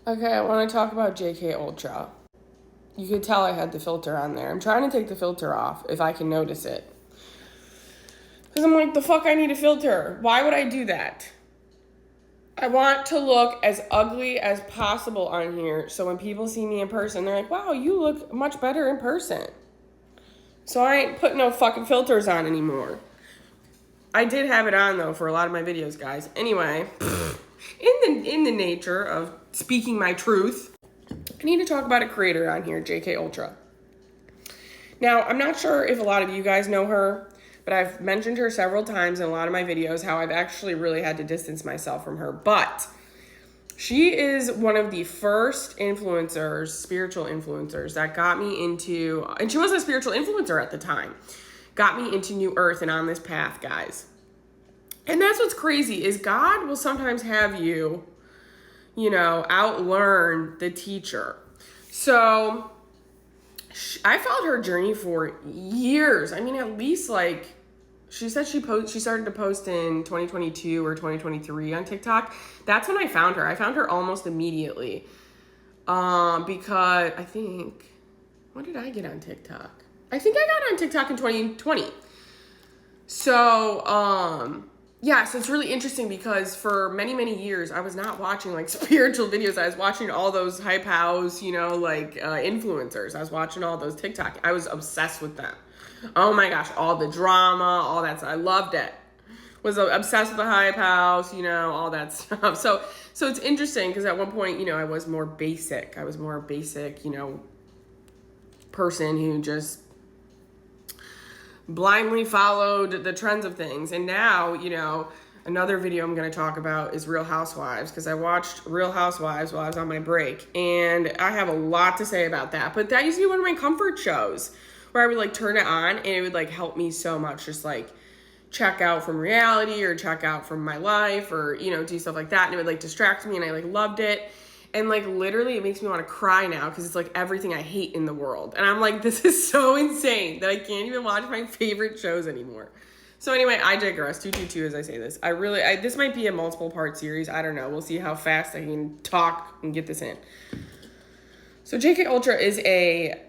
Okay, I want to talk about JK Ultra. You could tell I had the filter on there. I'm trying to take the filter off if I can notice it. Because I'm like, the fuck, I need a filter. Why would I do that? I want to look as ugly as possible on here so when people see me in person, they're like, wow, you look much better in person. So I ain't putting no fucking filters on anymore. I did have it on though for a lot of my videos, guys. Anyway, in the nature of speaking my truth, I need to talk about a creator on here, JK Ultra. Now, I'm not sure if a lot of you guys know her, but I've mentioned her several times in a lot of my videos how I've actually really had to distance myself from her. But she is one of the first influencers, spiritual influencers, that got me into, and she was a spiritual influencer at the time, got me into New Earth and on this path, guys. And that's what's crazy is God will sometimes have you, outlearn the teacher. So I followed her journey for years. I mean, at least she said she started to post in 2022 or 2023 on TikTok. That's when I found her. I found her almost immediately. Because when did I get on TikTok? I think I got on TikTok in 2020. So, so it's really interesting because for many, many years, I was not watching spiritual videos. I was watching all those hype house, influencers. I was watching all those TikTok. I was obsessed with them. Oh my gosh, all the drama, all that stuff. I loved it. Was obsessed with the hype house, all that stuff. So it's interesting because at one point, I was more basic. I was more a basic, person who just blindly followed the trends of things. And now, another video I'm going to talk about is Real Housewives, because I watched Real Housewives while I was on my break, and I have a lot to say about that. But that used to be one of my comfort shows where I would turn it on and it would help me so much, just check out from reality or check out from my life or, do stuff like that. And it would distract me and I loved it. And literally it makes me want to cry now because it's everything I hate in the world. And I'm like, this is so insane that I can't even watch my favorite shows anymore. So anyway, I digress. 222 as I say this. This might be a multiple part series. I don't know. We'll see how fast I can talk and get this in. So JK Ultra is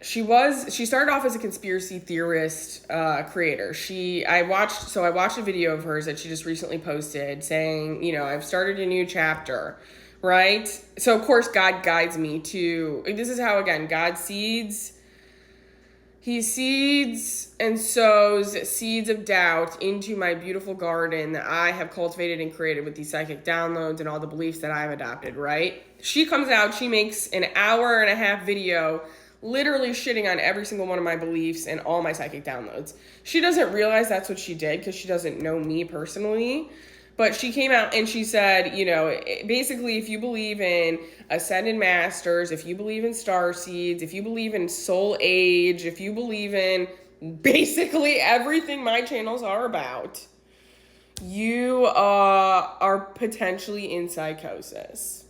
she started off as a conspiracy theorist creator. I watched a video of hers that she just recently posted saying, I've started a new chapter. Right? So, of course, God guides me to... This is how, again, God seeds... He seeds and sows seeds of doubt into my beautiful garden that I have cultivated and created with these psychic downloads and all the beliefs that I've adopted, right? She comes out, she makes an hour-and-a-half video literally shitting on every single one of my beliefs and all my psychic downloads. She doesn't realize that's what she did because she doesn't know me personally. But she came out and she said, basically, if you believe in ascended masters, if you believe in star seeds, if you believe in soul age, if you believe in basically everything my channels are about, you are potentially in psychosis.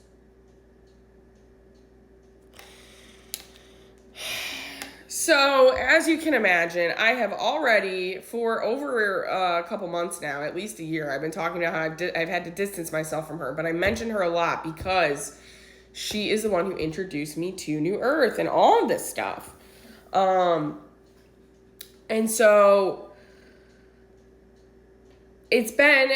So, as you can imagine, I have already, for over a couple months now, at least a year, I've been talking about how I've had to distance myself from her. But I mention her a lot because she is the one who introduced me to New Earth and all of this stuff. And so, it's been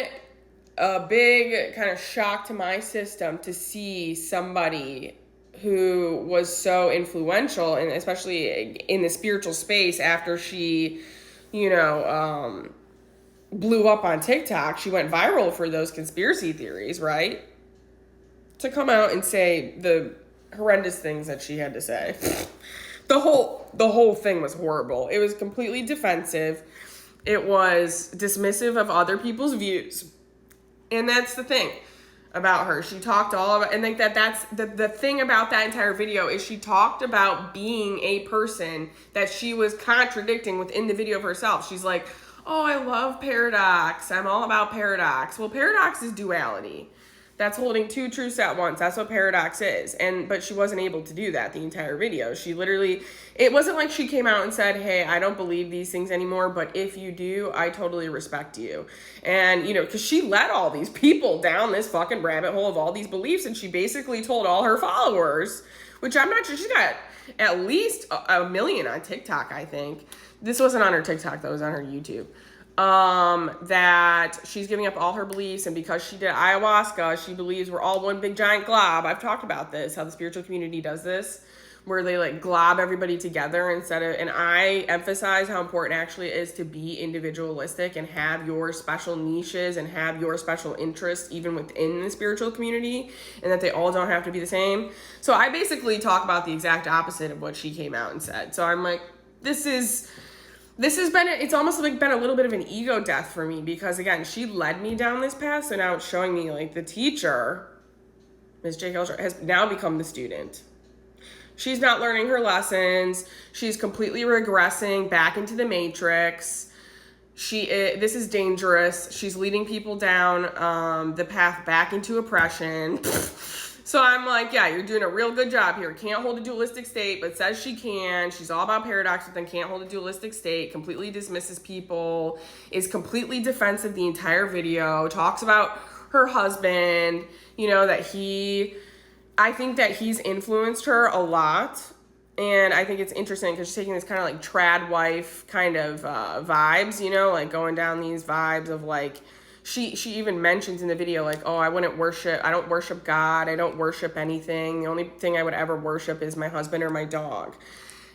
a big kind of shock to my system to see somebody who was so influential, and especially in the spiritual space after she, blew up on TikTok. She went viral for those conspiracy theories, right? To come out and say the horrendous things that she had to say. The whole thing was horrible. It was completely defensive. It was dismissive of other people's views. And that's the thing about her. She talked all about, and that's the thing about that entire video is she talked about being a person that she was contradicting within the video of herself. She's like, oh, I love paradox. I'm all about paradox. Well, paradox is duality. That's holding two truths at once. That's what paradox is. But she wasn't able to do that the entire video. She literally, it wasn't like she came out and said, hey, I don't believe these things anymore, but if you do, I totally respect you. And, you know, because she led all these people down this fucking rabbit hole of all these beliefs, and she basically told all her followers, which I'm not sure, she's got at least a million on TikTok, I think. This wasn't on her TikTok, though, it was on her YouTube. That she's giving up all her beliefs, and because she did ayahuasca, she believes we're all one big giant glob. I've talked about this, how the spiritual community does this, where they like glob everybody together and I emphasize how important it actually is to be individualistic and have your special niches and have your special interests even within the spiritual community, and that they all don't have to be the same. So I basically talk about the exact opposite of what she came out and said. So I'm like, this has been, it's almost like been a little bit of an ego death for me, because again, she led me down this path. So now it's showing me like the teacher, Ms. J. Kelcher, has now become the student. She's not learning her lessons. She's completely regressing back into the matrix. This is dangerous. She's leading people down the path back into oppression. So I'm like, yeah, you're doing a real good job here. Can't hold a dualistic state, but says she can. She's all about paradox, but then can't hold a dualistic state. Completely dismisses people. Is completely defensive the entire video. Talks about her husband, you know, I think that he's influenced her a lot. And I think it's interesting because she's taking this kind of like trad wife kind of vibes, you know, like going down these vibes of like, she even mentions in the video, like, oh, I don't worship God. I don't worship anything. The only thing I would ever worship is my husband or my dog.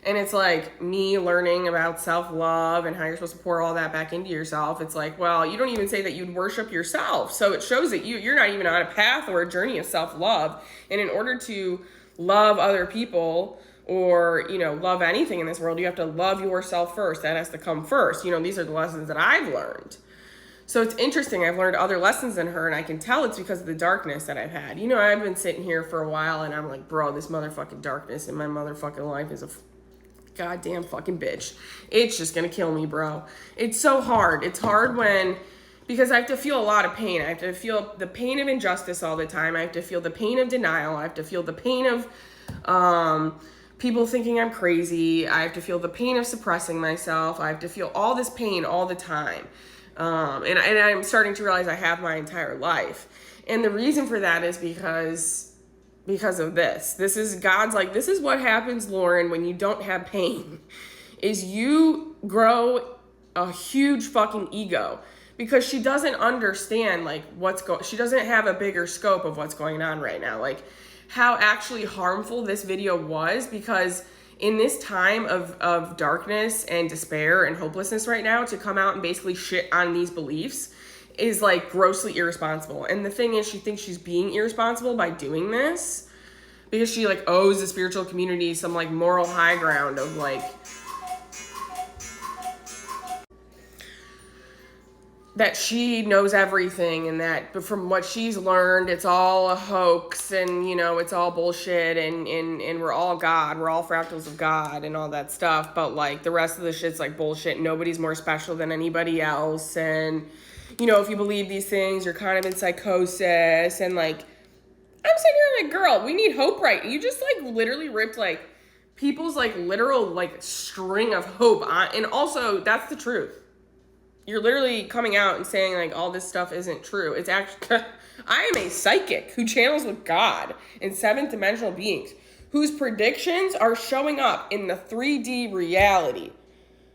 And it's like me learning about self-love and how you're supposed to pour all that back into yourself. It's like, well, you don't even say that you'd worship yourself. So it shows that you're not even on a path or a journey of self-love. And in order to love other people or, you know, love anything in this world, you have to love yourself first. That has to come first. You know, these are the lessons that I've learned. So it's interesting. I've learned other lessons than her, and I can tell it's because of the darkness that I've had. You know, I've been sitting here for a while, and I'm like, bro, this motherfucking darkness in my motherfucking life is a goddamn fucking bitch. It's just gonna kill me, bro. It's so hard. It's hard because I have to feel a lot of pain. I have to feel the pain of injustice all the time. I have to feel the pain of denial. I have to feel the pain of people thinking I'm crazy. I have to feel the pain of suppressing myself. I have to feel all this pain all the time. And I'm starting to realize I have my entire life. And the reason for that is because of this. This is God's like, this is what happens, Lauren, when you don't have pain, is you grow a huge fucking ego, because she doesn't understand like she doesn't have a bigger scope of what's going on right now. Like how actually harmful this video was, because in this time of darkness and despair and hopelessness right now, to come out and basically shit on these beliefs is like grossly irresponsible. And the thing is, she thinks she's being irresponsible by doing this because she like owes the spiritual community some like moral high ground of like that she knows everything, and that from what she's learned, it's all a hoax, and you know, it's all bullshit, and we're all God, we're all fractals of God and all that stuff. But like the rest of the shit's like bullshit. Nobody's more special than anybody else. And you know, if you believe these things, you're kind of in psychosis. And like, I'm sitting here like, girl, we need hope, right? You just like literally ripped like people's like literal like string of hope on. And also that's the truth. You're literally coming out and saying like all this stuff isn't true. It's actually, I am a psychic who channels with God and seventh dimensional beings whose predictions are showing up in the 3D reality.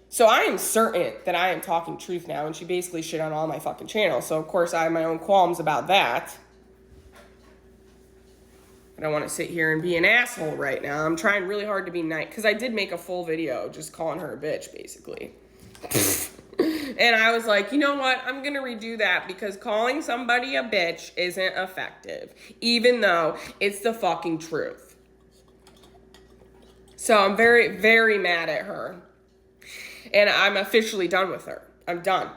So I am certain that I am talking truth now, and she basically shit on all my fucking channels. So of course I have my own qualms about that. I don't want to sit here and be an asshole right now. I'm trying really hard to be nice, because I did make a full video just calling her a bitch, basically. And I was like, you know what? I'm going to redo that, because calling somebody a bitch isn't effective, even though it's the fucking truth. So I'm very, very mad at her. And I'm officially done with her. I'm done.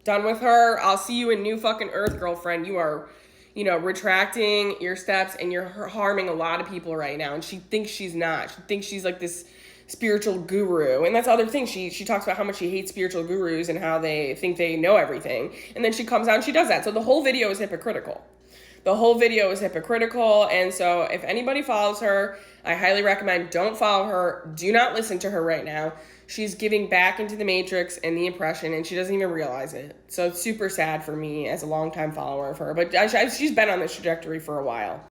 Done with her. I'll see you in New Fucking Earth, girlfriend. You are, you know, retracting your steps, and you're harming a lot of people right now. And she thinks she's not. She thinks she's like this spiritual guru. And that's the other thing. She talks about how much she hates spiritual gurus and how they think they know everything. And then she comes out and she does that. So the whole video is hypocritical. The whole video is hypocritical. And so if anybody follows her, I highly recommend don't follow her. Do not listen to her right now. She's giving back into the matrix and the oppression, and she doesn't even realize it. So it's super sad for me as a longtime follower of her. But she's been on this trajectory for a while.